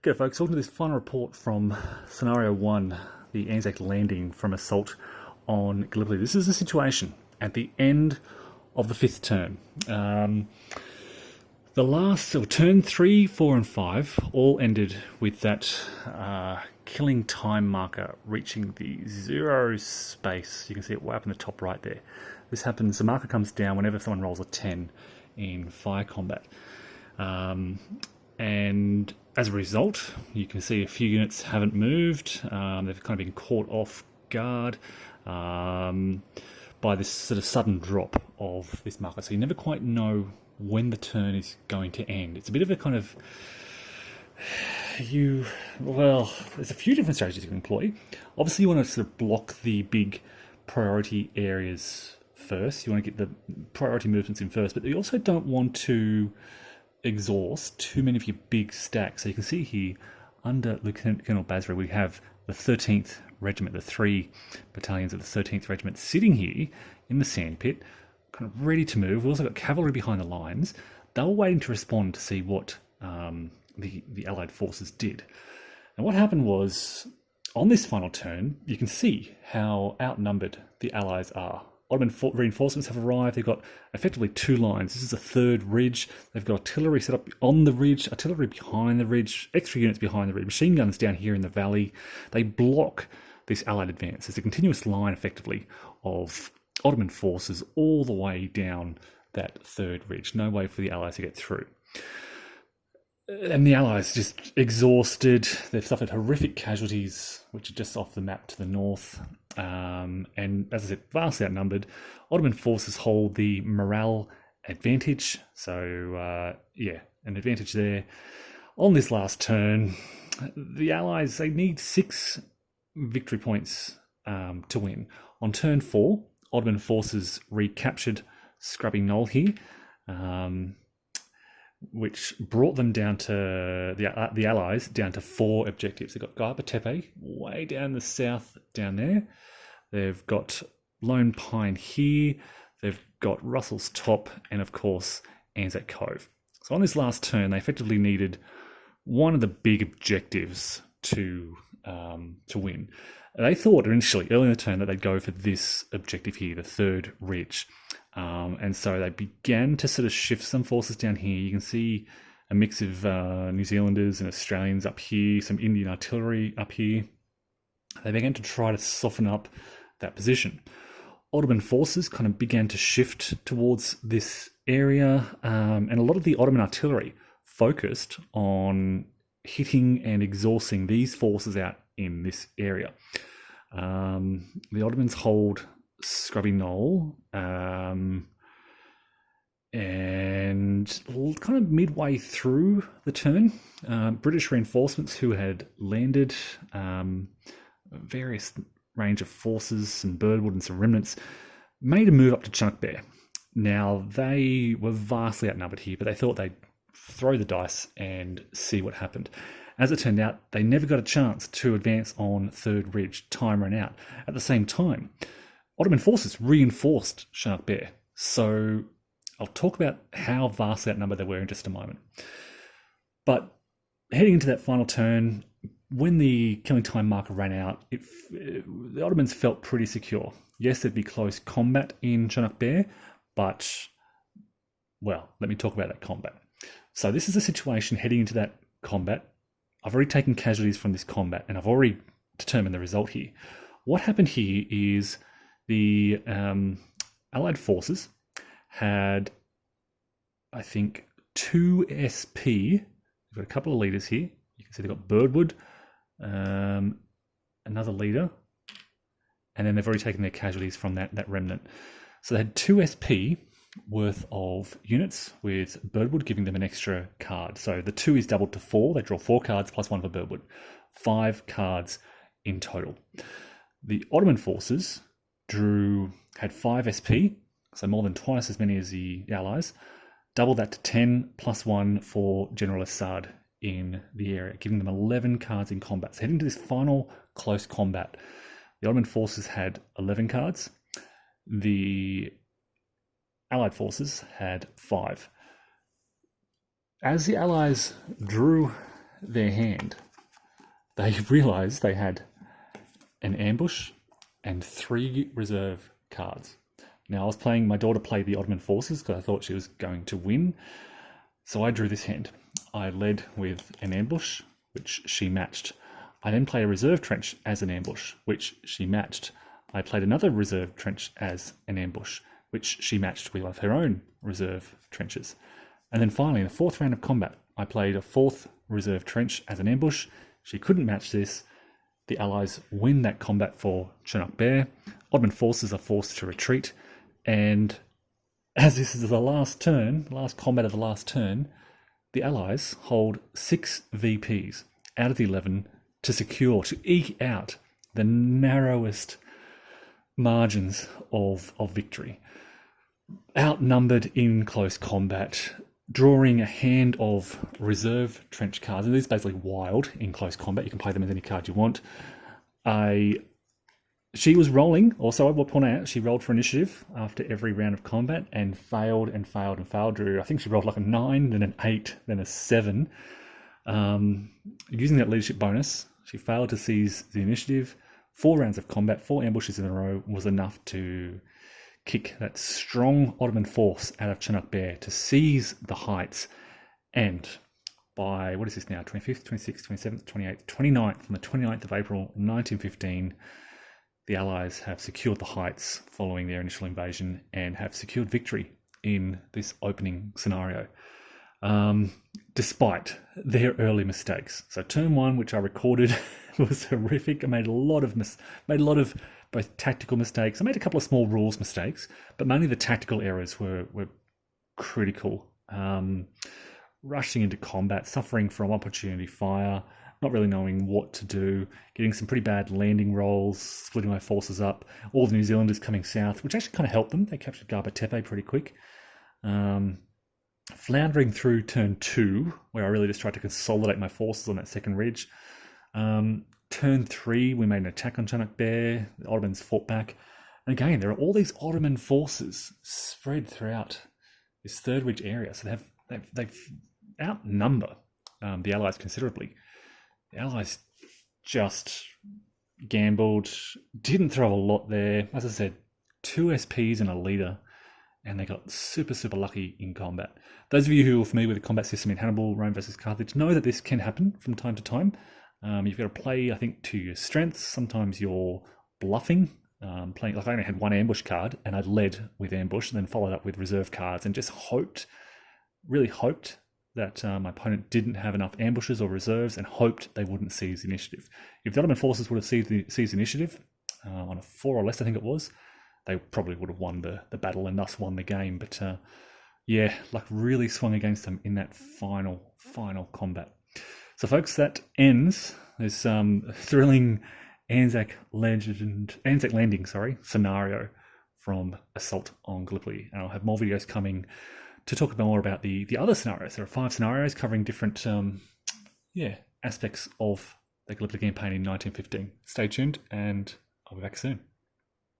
Okay, folks, welcome to this final report from Scenario 1, the Anzac landing from assault on Gallipoli. This is the situation at the end of the fifth turn. The last, so turn 3, 4, and 5 all ended with that killing time marker reaching the 0 space. You can see it way up in the top right there. This happens, the marker comes down whenever someone rolls a 10 in fire combat. And as a result, you can see a few units haven't moved. They've kind of been caught off guard by this sort of sudden drop of this marker. So you never quite know when the turn is going to end. It's a bit of a kind of, there's a few different strategies you can employ. Obviously, you want to sort of block the big priority areas first. You want to get the priority movements in first, but you also don't want to exhaust too many of your big stacks. So you can see here under Lieutenant Colonel Basra, we have the 13th Regiment, the 3 battalions of the 13th Regiment sitting here in the sandpit, kind of ready to move. We've also got cavalry behind the lines. They were waiting to respond to see what the Allied forces did. And what happened was, on this final turn, you can see how outnumbered the Allies are. Ottoman reinforcements have arrived. They've got effectively 2 lines. This is a 3rd ridge. They've got artillery set up on the ridge, artillery behind the ridge, extra units behind the ridge, machine guns down here in the valley. They block this Allied advance. There's a continuous line, effectively, of Ottoman forces all the way down that 3rd ridge. No way for the Allies to get through. And the Allies just exhausted. They've suffered horrific casualties, which are just off the map to the north. And as I said, vastly outnumbered. Ottoman forces hold the morale advantage. So, an advantage there. On this last turn, the Allies, they need 6 victory points to win. On turn 4, Ottoman forces recaptured Scrubby Knoll here, which brought them down to the Allies down to 4 objectives. They've got Gaiba Tepe way down the south down there. They've got Lone Pine here. They've got Russell's Top, and of course Anzac Cove. So on this last turn, they effectively needed one of the big objectives to win. They thought initially, early in the turn, that they'd go for this objective here, the 3rd ridge. And so they began to sort of shift some forces down here. You can see a mix of New Zealanders and Australians up here, some Indian artillery up here. They began to try to soften up that position. Ottoman forces kind of began to shift towards this area, and a lot of the Ottoman artillery focused on hitting and exhausting these forces out in this area. The Ottomans hold Scrubby Knoll, and kind of midway through the turn, British reinforcements who had landed, various range of forces, some Birdwood and some remnants, made a move up to Chinook Bear. Now, they were vastly outnumbered here, but they thought they'd throw the dice and see what happened. As it turned out, they never got a chance to advance on 3rd Ridge. Time ran out. At the same time, Ottoman forces reinforced Chinook Bear. So I'll talk about how vastly outnumbered they were in just a moment. But heading into that final turn, when the killing time marker ran out, the Ottomans felt pretty secure. Yes, there'd be close combat in Chinook Bear, but, well, let me talk about that combat. So this is a situation heading into that combat. I've already taken casualties from this combat, and I've already determined the result here. What happened here is the Allied forces had, I think, 2 SP. We've got a couple of leaders here. You can see they've got Birdwood, another leader, and then they've already taken their casualties from that remnant. So they had 2 SP worth of units, with Birdwood giving them an extra card. So the 2 is doubled to 4. They draw 4 cards plus 1 for Birdwood. 5 cards in total. The Ottoman forces had 5 SP, so more than twice as many as the Allies. Double that to 10 plus 1 for General Assad in the area, giving them 11 cards in combat. So heading to this final close combat, the Ottoman forces had 11 cards. The Allied forces had 5. As the Allies drew their hand, they realised they had an ambush and 3 reserve cards. Now, my daughter played the Ottoman forces because I thought she was going to win. So I drew this hand. I led with an ambush, which she matched. I then played a reserve trench as an ambush, which she matched. I played another reserve trench as an ambush, which she matched with one of her own reserve trenches. And then finally, in the 4th round of combat, I played a 4th reserve trench as an ambush. She couldn't match this. The Allies win that combat for Chinook Bear. Ottoman forces are forced to retreat. And as this is the last combat of the last turn, the Allies hold 6 VPs out of the 11 to eke out the narrowest margins of victory. Outnumbered in close combat, drawing a hand of reserve trench cards, and these are basically wild in close combat. You can play them as any card you want. She was rolling, also I will point out, she rolled for initiative after every round of combat and failed and failed and failed. Drew, I think she rolled like a 9, then an 8, then a 7. Using that leadership bonus, she failed to seize the initiative. 4 rounds of combat, 4 ambushes in a row was enough to kick that strong Ottoman force out of Chinook Bear to seize the heights. And by, what is this now, 25th, 26th, 27th, 28th, 29th, from the 29th of April 1915, the Allies have secured the heights following their initial invasion and have secured victory in this opening scenario, despite their early mistakes. So turn 1, which I recorded, was horrific. I made a lot of both tactical mistakes. I made a couple of small rules mistakes, but mainly the tactical errors were critical. Rushing into combat, suffering from opportunity fire, not really knowing what to do, getting some pretty bad landing rolls, splitting my forces up, all the New Zealanders coming south, which actually kind of helped them. They captured Garba Tepe pretty quick. Floundering through turn 2, where I really just tried to consolidate my forces on that second ridge. Turn 3, we made an attack on Chinook Bear. The Ottomans fought back. And again, there are all these Ottoman forces spread throughout this third ridge area. So they've outnumber the Allies considerably. The Allies just gambled, didn't throw a lot there. As I said, 2 SPs and a leader, and they got super, super lucky in combat. Those of you who are familiar with the combat system in Hannibal, Rome versus Carthage, know that this can happen from time to time. You've got to play, I think, to your strengths. Sometimes you're bluffing, playing. Like I only had 1 ambush card, and I led with ambush, and then followed up with reserve cards, and just really hoped that my opponent didn't have enough ambushes or reserves, and hoped they wouldn't seize the initiative. If the Ottoman forces would have seized the initiative on a 4 or less, I think it was, they probably would have won the battle and thus won the game. But yeah, luck really swung against them in that final combat. So folks, that ends this thrilling Anzac landing scenario from Assault on Gallipoli. And I'll have more videos coming to talk more about the other scenarios. There are 5 scenarios covering different aspects of the Gallipoli campaign in 1915. Stay tuned, and I'll be back soon.